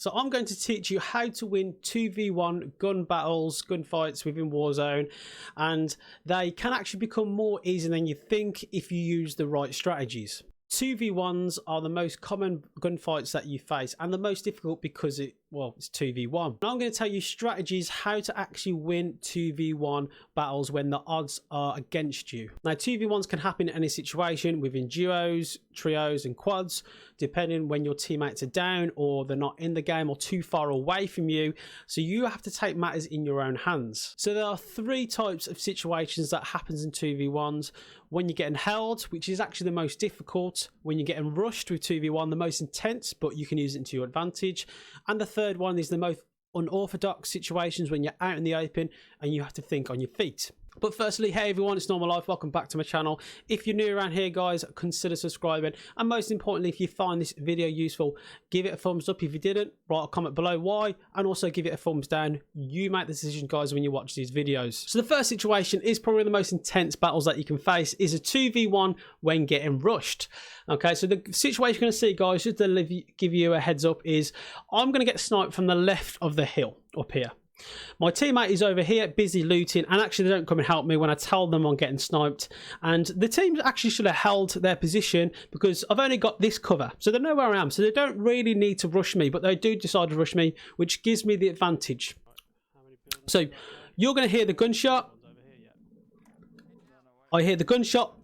So I'm going to teach you how to win 2v1 gun battles, gunfights within Warzone, and they can actually become more easy than you think if you use the right strategies. 2v1s are the most common gunfights that you face and the most difficult because it's 2v1. And I'm going to tell you strategies how to actually win 2v1 battles when the odds are against you. Now 2v1s can happen in any situation within duos, trios and quads, depending when your teammates are down or they're not in the game or too far away from you. So you have to take matters in your own hands. So there are three types of situations that happens in 2v1s. When you're getting held, which is actually the most difficult. When you're getting rushed with 2v1, the most intense, but you can use it to your advantage. And the third one is the most unorthodox situations when you're out in the open and you have to think on your feet. But firstly, hey everyone, it's Normal Life. Welcome back to my channel. If you're new around here, guys, consider subscribing. And most importantly, if you find this video useful, give it a thumbs up. If you didn't, write a comment below why, and also give it a thumbs down. You make the decision, guys, when you watch these videos. So the first situation is probably the most intense battles that you can face is a 2v1 when getting rushed. Okay, so the situation you're going to see, guys, just to give you a heads up, is I'm going to get sniped from the left of the hill up here. My teammate is over here busy looting, and actually they don't come and help me when I tell them I'm getting sniped, and the team actually should have held their position because I've only got this cover, so they know where I am, so they don't really need to rush me, but they do decide to rush me, which gives me the advantage. So you're going to hear the gunshot. I hear the gunshot.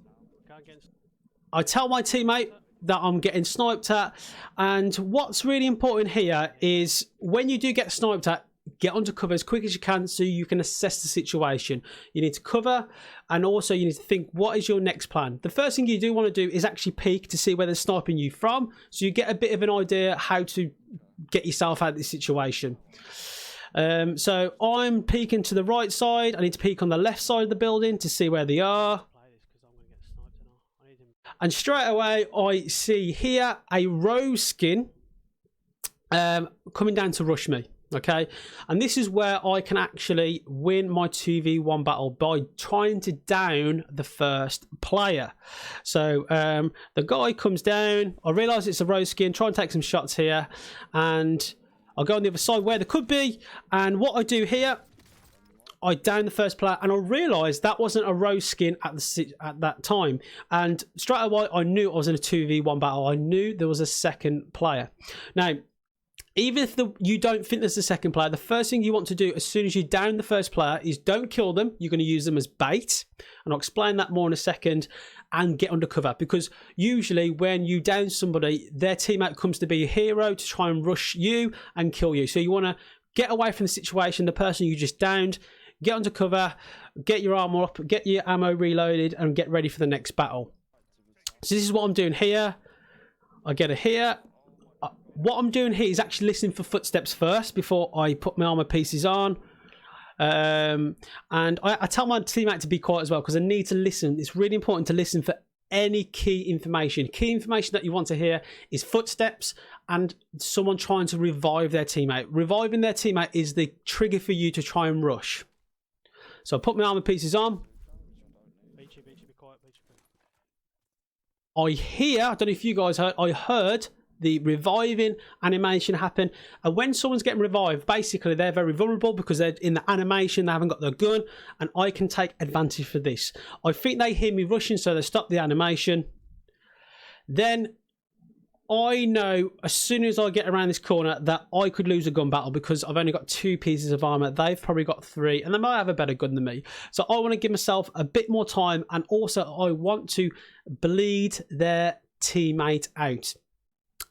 I tell my teammate that I'm getting sniped at, and what's really important here is when you do get sniped at, get onto cover as quick as you can so you can assess the situation. You need to cover, and also you need to think, what is your next plan? The first thing you do want to do is actually peek to see where they're sniping you from, so you get a bit of an idea how to get yourself out of this situation. So I'm peeking to the right side. I need to peek on the left side of the building to see where they are. And straight away I see here a rose skin coming down to rush me. Okay, and this is where I can actually win my 2v1 battle by trying to down the first player. So the guy comes down, I realise it's a rose skin, try and take some shots here, and I'll go on the other side where there could be, and what I do here, I down the first player, and I realised that wasn't a rose skin at that time, and straight away I knew I was in a 2v1 battle. I knew there was a second player. Now even if you don't think there's a second player, the first thing you want to do as soon as you down the first player is don't kill them. You're going to use them as bait, and I'll explain that more in a second, and get undercover, because usually when you down somebody, their teammate comes to be a hero to try and rush you and kill you. So you want to get away from the situation, the person you just downed, get under cover, get your armor up, get your ammo reloaded, and get ready for the next battle. So this is what I'm doing here. I get it here. What I'm doing here is actually listening for footsteps first before I put my armor pieces on. And I tell my teammate to be quiet as well, because I need to listen. It's really important to listen for any key information. Key information that you want to hear is footsteps and someone trying to revive their teammate. Reviving their teammate is the trigger for you to try and rush. So I put my armor pieces on. I hear, I don't know if you guys heard, I heard the reviving animation happen, and when someone's getting revived, basically they're very vulnerable because they're in the animation, they haven't got their gun, and I can take advantage for this. I think they hear me rushing, so they stop the animation. Then I know as soon as I get around this corner that I could lose a gun battle because I've only got 2 pieces of armor. They've probably got 3, and they might have a better gun than me. So I want to give myself a bit more time, and also I want to bleed their teammate out.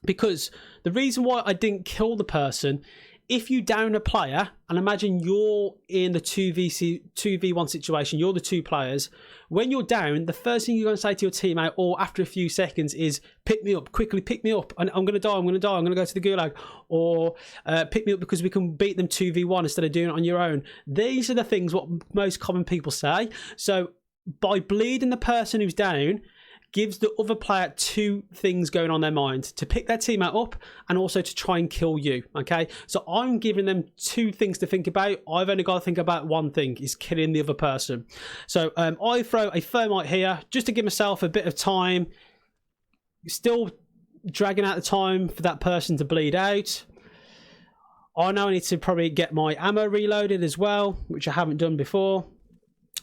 Because the reason why I didn't kill the person, if you down a player, and imagine you're in the 2v1 situation, you're the 2 players, when you're down, the first thing you're going to say to your teammate, or after a few seconds, is pick me up, quickly pick me up, and I'm going to die, I'm going to die, I'm going to go to the gulag, or pick me up because we can beat them 2v1 instead of doing it on your own. These are the things what most common people say. So by bleeding the person who's down, gives the other player 2 things going on their mind: to pick their teammate up and also to try and kill you. Okay, so I'm giving them 2 things to think about. I've only got to think about one thing, is killing the other person. So I throw a thermite here just to give myself a bit of time, still dragging out the time for that person to bleed out. I now need to probably get my ammo reloaded as well, which I haven't done before.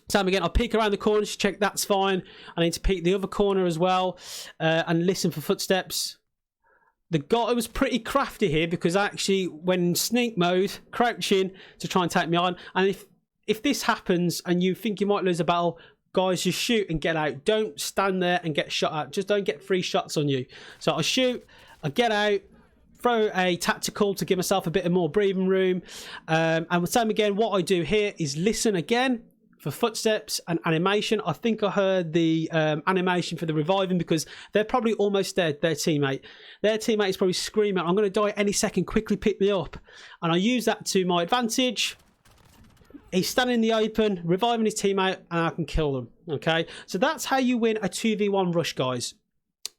Same again, I'll peek around the corner to check that's fine. I need to peek the other corner as well and listen for footsteps. The guy was pretty crafty here because I actually went in sneak mode, crouching to try and take me on. And if this happens and you think you might lose a battle, guys, just shoot and get out. Don't stand there and get shot at. Just don't get 3 shots on you. So I shoot, I get out, throw a tactical to give myself a bit of more breathing room. And same again, what I do here is listen again for footsteps and animation. I think I heard the animation for the reviving because they're probably almost dead, their teammate. Their teammate is probably screaming, I'm going to die any second, quickly pick me up. And I use that to my advantage. He's standing in the open, reviving his teammate, and I can kill them. Okay, so that's how you win a 2v1 rush, guys.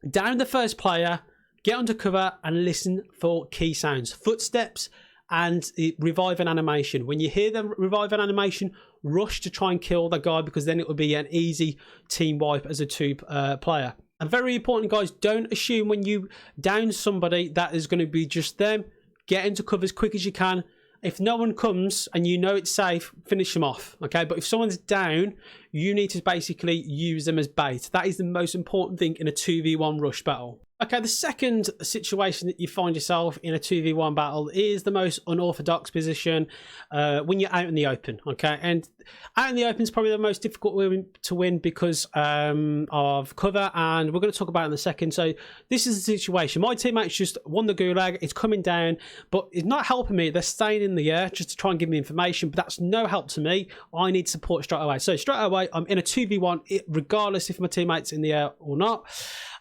Down the first player, get under cover and listen for key sounds, footsteps, and the reviving animation. When you hear the reviving animation, rush to try and kill that guy because then it will be an easy team wipe as a 2 player. And very important, guys, don't assume when you down somebody that is going to be just them. Get into cover as quick as you can. If no one comes and you know it's safe, finish them off, okay? But if someone's down, you need to basically use them as bait. That is the most important thing in a 2v1 rush battle. Okay, the second situation that you find yourself in a 2v1 battle is the most unorthodox position when you're out in the open, okay? And out in the open is probably the most difficult way to win because of cover, and we're going to talk about it in a second. So this is the situation. My teammates just won the gulag. It's coming down, but it's not helping me. They're staying in the air just to try and give me information, but that's no help to me. I need support straight away. So straight away, I'm in a 2v1, regardless if my teammate's in the air or not.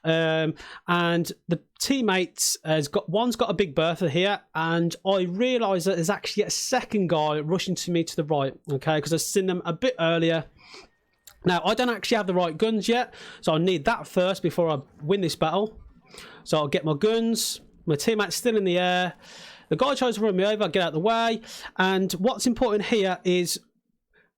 And the teammates one's got a big bertha here, and I realise that there's actually a second guy rushing to me to the right, okay, because I've seen them a bit earlier. Now I don't actually have the right guns yet, so I need that first before I win this battle. So I'll get my guns. My teammate's still in the air. The guy tries to run me over. I get out of the way. And what's important here is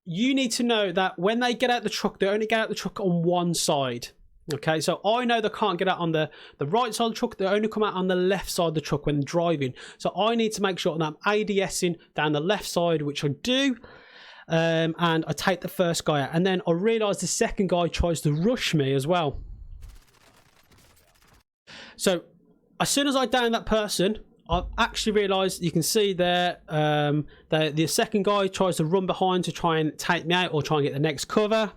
you need to know that when they get out the truck, they only get out the truck on one side. Okay, so I know they can't get out on the right side of the truck. They only come out on the left side of the truck when driving. So I need to make sure that I'm ADSing down the left side, which I do. And I take the first guy out. And then I realise the second guy tries to rush me as well. So as soon as I down that person, I've actually realised, you can see there, the second guy tries to run behind to try and take me out or try and get the next cover.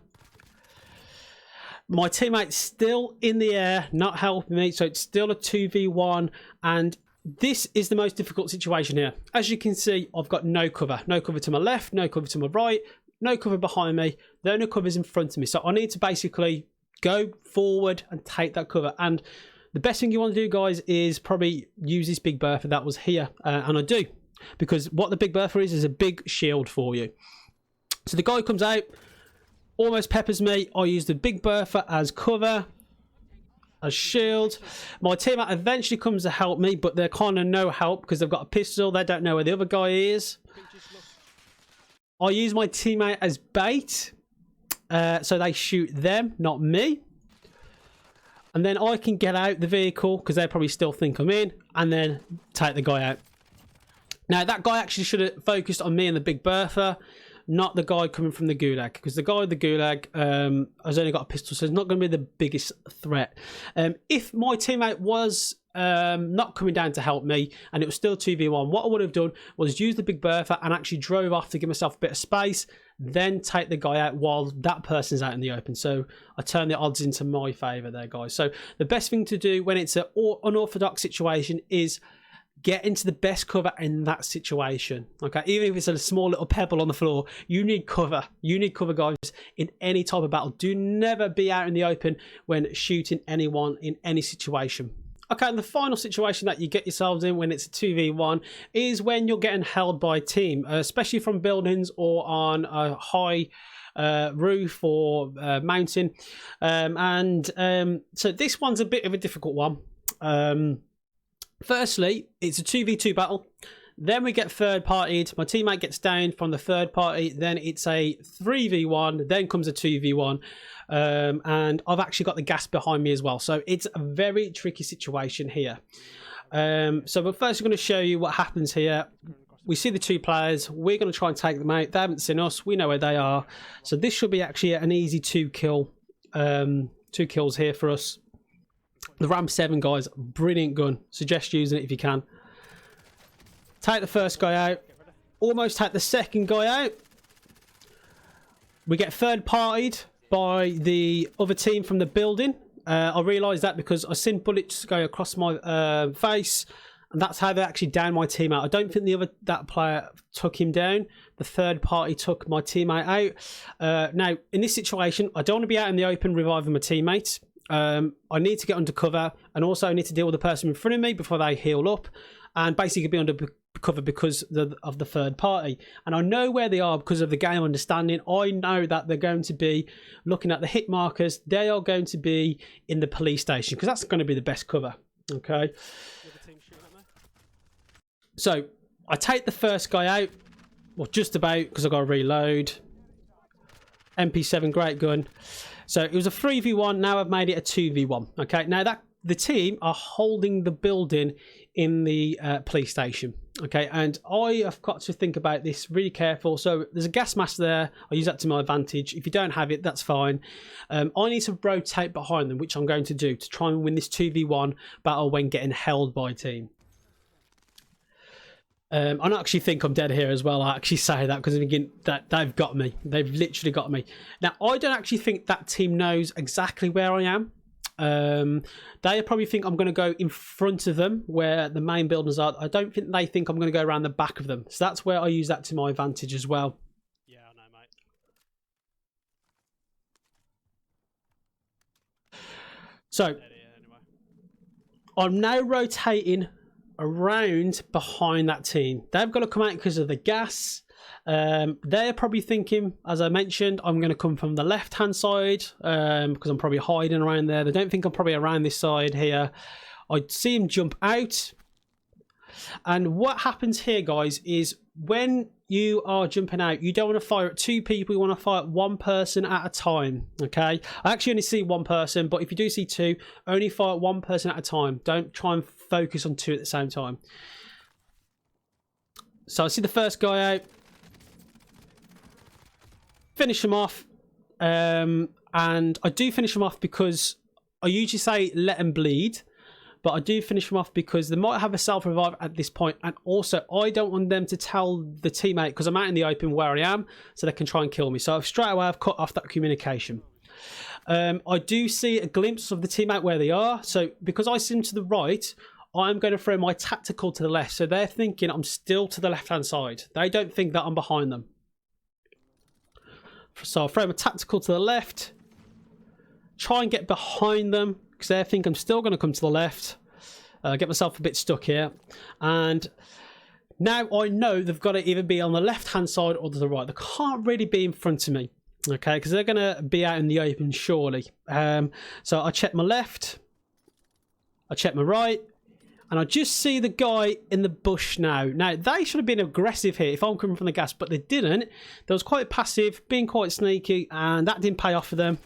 My teammate's still in the air, not helping me, so it's still a 2v1, and this is the most difficult situation here. As you can see, I've got no cover. No cover to my left, no cover to my right, no cover behind me, the only cover is in front of me. So I need to basically go forward and take that cover. And the best thing you want to do, guys, is probably use this big bertha that was here, and I do. Because what the big bertha is a big shield for you. So the guy comes out, almost peppers me. I use the big bertha as cover, as shield. My teammate eventually comes to help me, but they're kind of no help because they've got a pistol. They don't know where the other guy is. I use my teammate as bait, so they shoot them, not me. And then I can get out the vehicle because they probably still think I'm in, and then take the guy out. Now that guy actually should have focused on me and the big bertha, not the guy coming from the gulag, because the guy with the gulag has only got a pistol, so it's not going to be the biggest threat. If my teammate was not coming down to help me and it was still 2v1, what I would have done was use the big bertha and actually drove off to give myself a bit of space, then take the guy out while that person's out in the open. So I turn the odds into my favour there, guys. So the best thing to do when it's an unorthodox situation is get into the best cover in that situation, okay? Even if it's a small little pebble on the floor, you need cover. You need cover, guys, in any type of battle. Do never be out in the open when shooting anyone in any situation. Okay, and the final situation that you get yourselves in when it's a 2v1 is when you're getting held by a team, especially from buildings or on a high roof or mountain. So this one's a bit of a difficult one. Firstly, it's a 2v2 battle. Then we get third partied. My teammate gets down from the third party. Then it's a 3v1. Then comes a 2v1. And I've actually got the gas behind me as well. So it's a very tricky situation here. So but first I'm going to show you what happens here. We see the two players. We're going to try and take them out. They haven't seen us. We know where they are. So this should be actually an easy 2 kills here for us. The Ram 7, guys, brilliant gun. Suggest using it if you can. Take the first guy out. Almost take the second guy out. We get third partied by the other team from the building. I realised that because I seen bullets go across my face, and that's how they actually downed my teammate. I don't think that player took him down. The third party took my teammate out. Now, in this situation, I don't want to be out in the open reviving my teammates. I need to get under cover, and also I need to deal with the person in front of me before they heal up, and basically be under cover because of the third party. And I know where they are because of the game understanding. I know that they're going to be looking at the hit markers. They are going to be in the police station because that's going to be the best cover. Okay. So I take the first guy out, well, just about, because I've got to reload. MP7, great gun. So it was a 3v1. Now I've made it a 2v1. Okay. Now that the team are holding the building in the police station. Okay, and I have got to think about this really careful. So there's a gas mask there. I use that to my advantage. If you don't have it, that's fine. I need to rotate behind them, which I'm going to do to try and win this 2v1 battle when getting held by a team. I actually think I'm dead here as well. I actually say that because again, that they've got me. They've literally got me. Now, I don't actually think that team knows exactly where I am. They probably think I'm going to go in front of them where the main buildings are. I don't think they think I'm going to go around the back of them. So that's where I use that to my advantage as well. Yeah, I know, mate. So I'm now rotating around behind that team. They've got to come out because of the gas. They're probably thinking, as I mentioned, I'm going to come from the left hand side because I'm probably hiding around there. They don't think I'm probably around this side here. I see him jump out, and what happens here, guys, is when you are jumping out, you don't want to fire at 2 people. You want to fire at 1 person at a time. Okay, I actually only see 1 person, but if you do see 2, only fire at 1 person at a time. Don't try and focus on 2 at the same time. So I see the first guy out, finish him off, and I do finish him off because I usually say let him bleed, but I do finish him off because they might have a self-revive at this point, and also I don't want them to tell the teammate because I'm out in the open where I am, so they can try and kill me. So straight away I've cut off that communication. I do see a glimpse of the teammate where they are, so because I see them to the right, I'm going to throw my tactical to the left, so they're thinking I'm still to the left-hand side. They don't think that I'm behind them. So I'll throw my tactical to the left, try and get behind them because they think I'm still going to come to the left. Get myself a bit stuck here, and now I know they've got to either be on the left hand side or to the right. They can't really be in front of me, okay, because they're going to be out in the open surely. So I check my left, I check my right, and I just see the guy in the bush now. Now, they should have been aggressive here if I'm coming from the gas, but they didn't. They was quite passive, being quite sneaky, and that didn't pay off for them.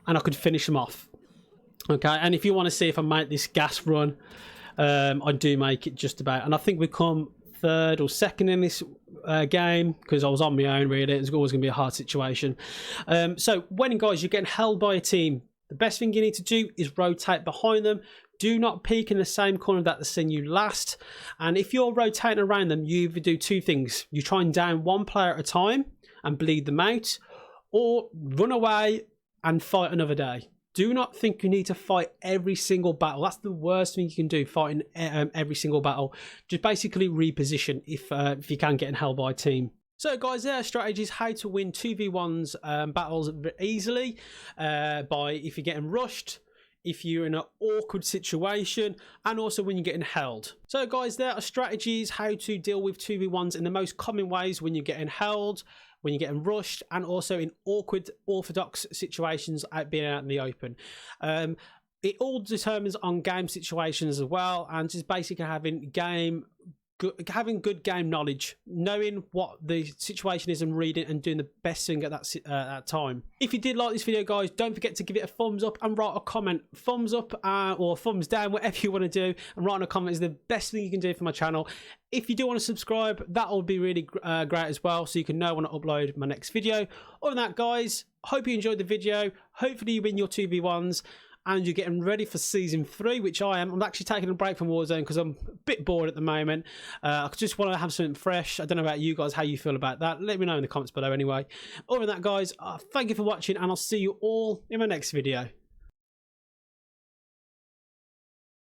And I could finish them off. Okay, and if you want to see if I make this gas run, I do make it just about. And I think we come 3rd or 2nd in this game because I was on my own, really. It's always going to be a hard situation. So when, guys, you're getting held by a team, the best thing you need to do is rotate behind them. Do not peek in the same corner that they've seen you last. And if you're rotating around them, you either do 2 things. You try and down 1 player at a time and bleed them out, or run away and fight another day. Do not think you need to fight every single battle. That's the worst thing you can do, fighting every single battle. Just basically reposition if you can get held by a team. So guys, there are strategies how to win 2v1s battles easily by if you're getting rushed, if you're in an awkward situation, and also when you're getting held. So guys, there are strategies how to deal with 2v1s in the most common ways when you're getting held, when you're getting rushed, and also in awkward orthodox situations being out in the open. It all determines on game situations as well, and just basically having game having good game knowledge, knowing what the situation is and reading and doing the best thing at that time. If you did like this video, guys, don't forget to give it a thumbs up and write a comment. Thumbs up or thumbs down, whatever you want to do, and writing a comment is the best thing you can do for my channel. If you do want to subscribe, that will be really great as well, so you can know when I upload my next video. Other than that, guys, hope you enjoyed the video. Hopefully you win your 2v1s and you're getting ready for season 3, which I am. I'm actually taking a break from Warzone because I'm a bit bored at the moment. I just want to have something fresh. I don't know about you guys, how you feel about that. Let me know in the comments below anyway. Other than that, guys, thank you for watching, and I'll see you all in my next video.